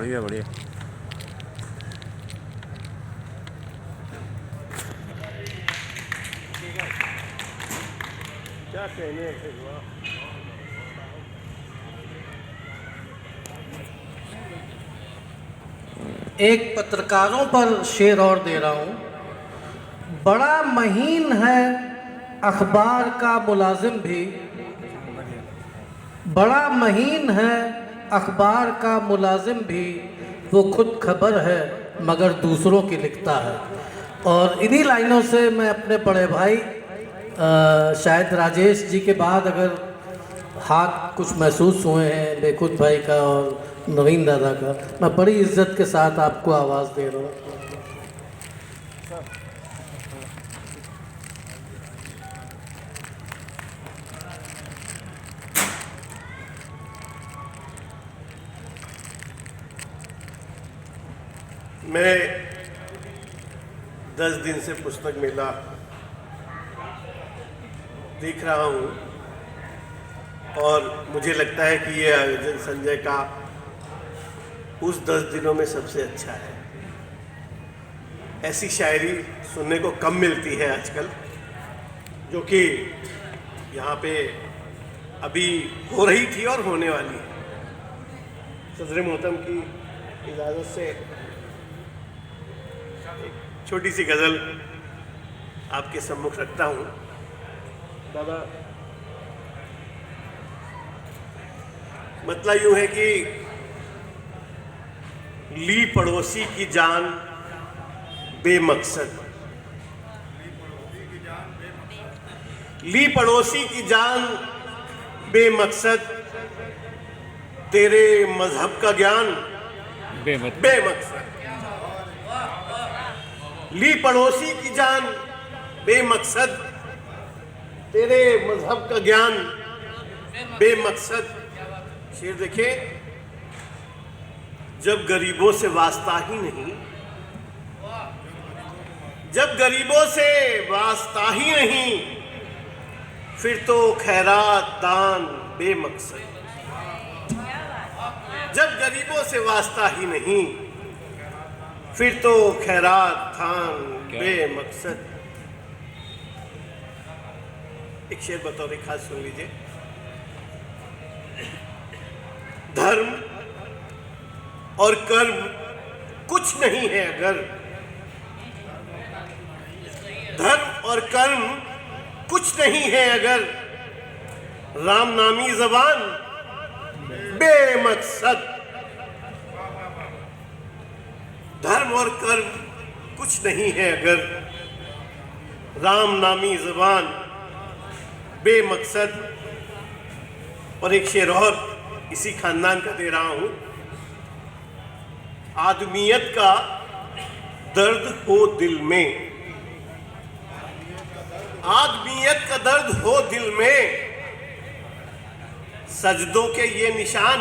बढ़िया बढ़िया। क्या कहने एक पत्रकारों पर शेर और दे रहा हूँ। बड़ा महीन है अखबार का मुलाजिम भी, बड़ा महीन है अखबार का मुलाजिम भी, वो खुद खबर है मगर दूसरों की लिखता है। और इन्हीं लाइनों से मैं अपने बड़े भाई शायद राजेश जी के बाद अगर हाथ कुछ महसूस हुए हैं बेखुद भाई का और नवीन दादा का, मैं बड़ी इज्जत के साथ आपको आवाज़ दे रहा हूँ। मैं 10 दिन से पुस्तक मेला देख रहा हूँ और मुझे लगता है कि ये आयोजन संजय का उस 10 दिनों में सबसे अच्छा है। ऐसी शायरी सुनने को कम मिलती है आजकल, जो कि यहाँ पे अभी हो रही थी और होने वाली है। सदर मोहतरम की इजाज़त से एक छोटी सी गज़ल आपके सम्मुख रखता हूँ। दादा, मतलब यूँ है कि ली पड़ोसी की जान बेमकसद, ली पड़ोसी की जान बेमकसद, तेरे मजहब का ज्ञान बेमकसद, ली पड़ोसी की जान बेमकसद, तेरे मजहब का ज्ञान बेमकसद। शेर देखे, जब गरीबों से वास्ता ही नहीं, जब गरीबों से वास्ता ही नहीं, फिर तो खैरात दान बेमकसद। जब गरीबों से वास्ता ही नहीं, फिर तो खैरात दान बेमकसद। एक शेर बतौर खास सुन लीजिए। धर्म और कर्म कुछ नहीं है अगर, धर्म और कर्म कुछ नहीं है अगर, राम नामी जबान बेमकसद। धर्म और कर्म कुछ नहीं है अगर, राम नामी जबान बेमकसद। और एक शेर और इसी खानदान का दे रहा हूं। आदमियत का दर्द हो दिल में, आदमियत का दर्द हो दिल में, सजदों के ये निशान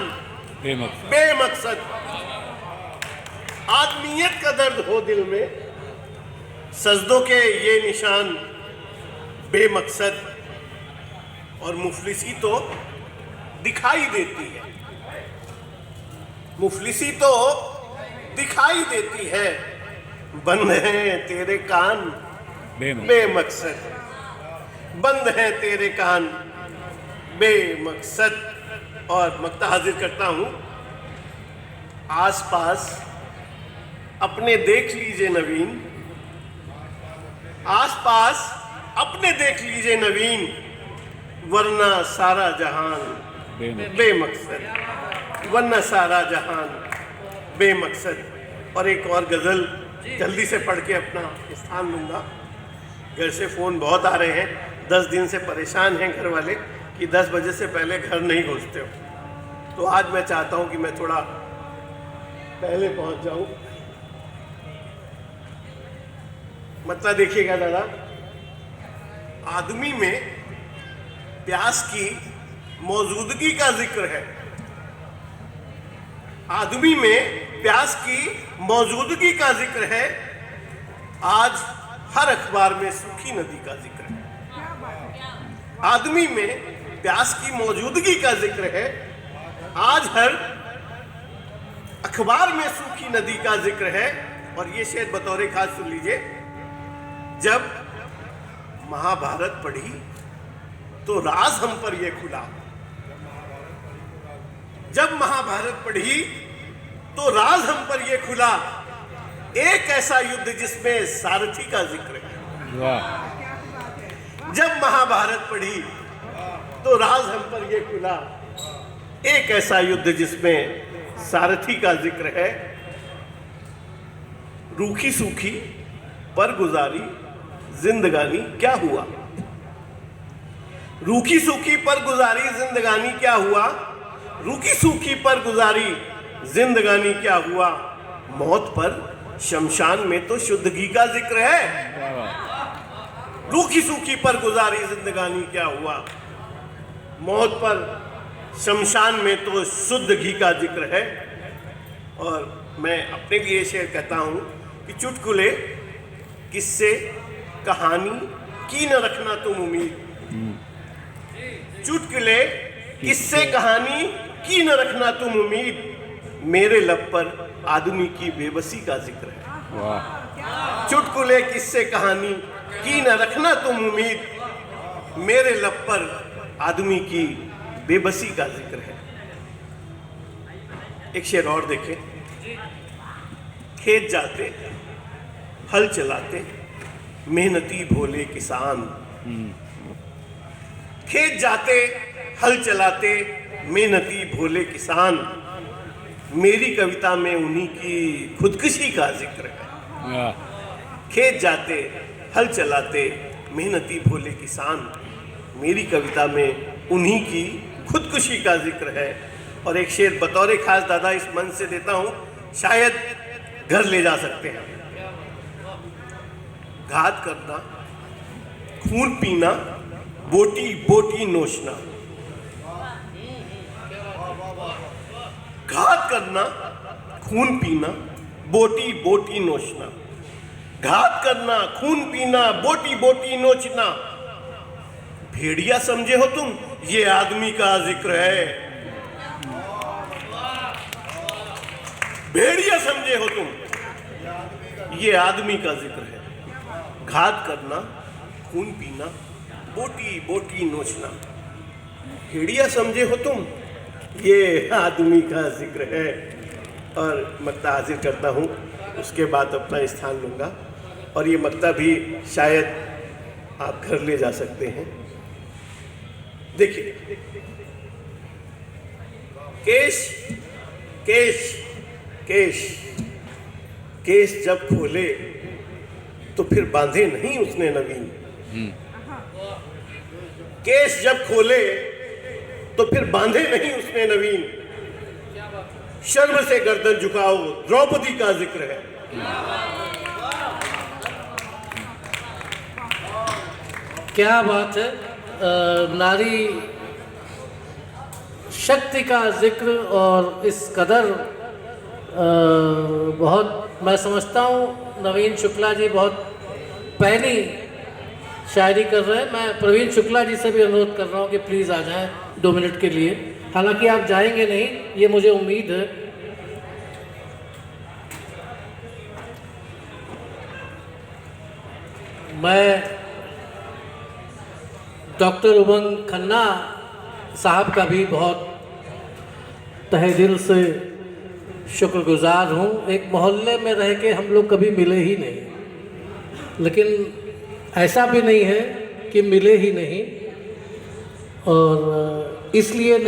बेमकसद। आदमियत का दर्द हो दिल में, सजदों के ये निशान बेमकसद। और मुफलिसी तो दिखाई देती है, मुफलिसी तो दिखाई देती है, बंद हैं तेरे कान बेमकसद, बंद हैं तेरे कान बेमकसद। और मक्ता हाजिर करता हूं। आसपास अपने देख लीजिए नवीन, आसपास अपने देख लीजिए नवीन, वरना सारा जहान बेमकसद, वरना सारा जहान बेमकसद। और एक और गज़ल जल्दी से पढ़ के अपना स्थान लूँगा। घर से फ़ोन बहुत आ रहे हैं, 10 दिन से परेशान हैं घर वाले कि 10 बजे से पहले घर नहीं पहुँचते हो। तो आज मैं चाहता हूँ कि मैं थोड़ा पहले पहुँच जाऊँ। मतलब देखिएगा दादा, आदमी में प्यास की मौजूदगी का जिक्र है, आदमी में प्यास की मौजूदगी का जिक्र है। आज हर अखबार में सूखी नदी का जिक्र है। आदमी में प्यास की मौजूदगी का जिक्र है। आज हर अखबार में सूखी नदी का जिक्र है। और ये शेर बतौर खास सुन लीजिए। जब महाभारत पढ़ी तो राज हम पर ये खुला। जब महाभारत पढ़ी तो राज हम पर ये खुला, एक ऐसा युद्ध जिसमें सारथी का जिक्र है। जब महाभारत पढ़ी तो राज हम पर ये खुला, एक ऐसा युद्ध जिसमें सारथी का जिक्र है। रूखी सूखी पर गुजारी जिंदगानी क्या हुआ। रूखी सूखी पर गुजारी जिंदगानी क्या हुआ। रूखी सूखी पर गुजारी जिंदगानी क्या हुआ। मौत पर शमशान में तो शुद्ध घी का जिक्र है। रूखी सूखी पर गुजारी जिंदगानी क्या हुआ। मौत पर शमशान में तो शुद्ध घी का जिक्र है। और मैं अपने लिए शेर कहता हूँ कि चुटकुले किस्से कहानी की न रखना तुम उम्मीद। चुटकुले किस्से कहानी की न रखना तुम उम्मीद, मेरे लब पर आदमी की बेबसी का जिक्र है। चुटकुले किस्से कहानी की न रखना तुम उम्मीद, मेरे लब पर आदमी की बेबसी का जिक्र है। एक शेर और देखें। खेत जाते हल चलाते मेहनती भोले किसान। खेत जाते हल चलाते मेहनती भोले किसान, मेरी कविता में उन्हीं की खुदकुशी का जिक्र है। खेत जाते हल चलाते मेहनती भोले किसान, मेरी कविता में उन्हीं की खुदकुशी का जिक्र है। और एक शेर बतौर खास दादा इस मंच से देता हूँ, शायद घर ले जा सकते हैं। घात करना खून पीना बोटी बोटी नोचना। घात करना खून पीना बोटी बोटी नोचना। घात करना खून पीना बोटी बोटी नोचना, भेड़िया समझे हो तुम ये आदमी का जिक्र है। भेड़िया समझे हो तुम ये आदमी का जिक्र है। घात करना खून पीना बोटी बोटी नोचना, भेड़िया समझे हो तुम ये आदमी का जिक्र है। और मक्ता हाजिर करता हूँ, उसके बाद अपना स्थान लूँगा। और ये मक्ता भी शायद आप घर ले जा सकते हैं। देखिए, केश केश केश केश जब खोले तो फिर बांधे नहीं उसने नवीन। केश जब खोले तो फिर बांधे नहीं उसने नवीन, शर्म से गर्दन झुकाओ द्रौपदी का जिक्र है। क्या बात है। नारी शक्ति का जिक्र और इस कदर बहुत, मैं समझता हूँ नवीन शुक्ला जी बहुत पहली शायरी कर रहे हैं। मैं प्रवीण शुक्ला जी से भी अनुरोध कर रहा हूँ कि प्लीज़ आ जाएं 2 मिनट के लिए। हालांकि आप जाएंगे नहीं, ये मुझे उम्मीद है। मैं डॉक्टर उमंग खन्ना साहब का भी बहुत तहे दिल से शुक्रगुजार हूँ। एक मोहल्ले में रह के हम लोग कभी मिले ही नहीं, लेकिन ऐसा भी नहीं है कि मिले ही नहीं, और इसलिए